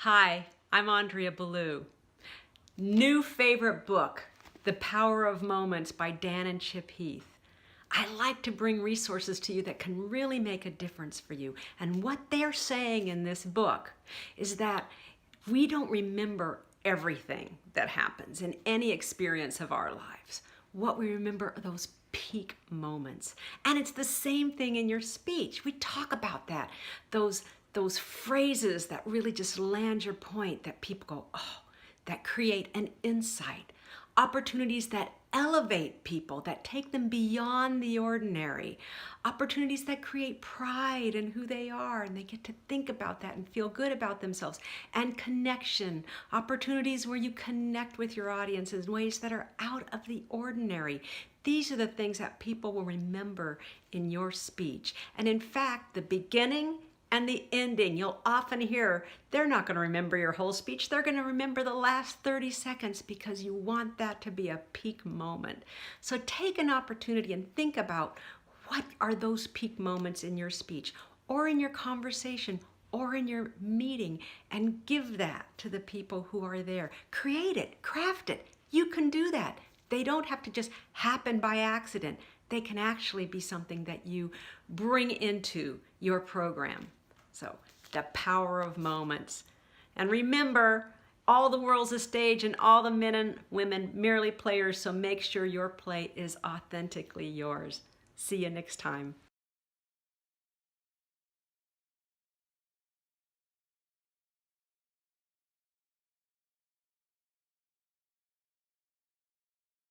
Hi, I'm Andrea Beaulieu. New favorite book, The Power of Moments by Dan and Chip Heath. I like to bring resources to you that can really make a difference for you. And what they're saying in this book is that we don't remember everything that happens in any experience of our lives. What we remember are those peak moments. And it's the same thing in your speech. We talk about that. Those phrases that really just land your point, that people go, oh, that create an insight. Opportunities that elevate people, that take them beyond the ordinary. Opportunities that create pride in who they are, and they get to think about that and feel good about themselves. And connection. Opportunities where you connect with your audience in ways that are out of the ordinary. These are the things that people will remember in your speech. And in fact, the beginning and the ending, you'll often hear, they're not going to remember your whole speech. They're going to remember the last 30 seconds because you want that to be a peak moment. So take an opportunity and think about what are those peak moments in your speech or in your conversation or in your meeting, and give that to the people who are there. Create it, craft it. You can do that. They don't have to just happen by accident. They can actually be something that you bring into your program. So, the power of moments. And remember, all the world's a stage and all the men and women merely players, so make sure your play is authentically yours. See you next time.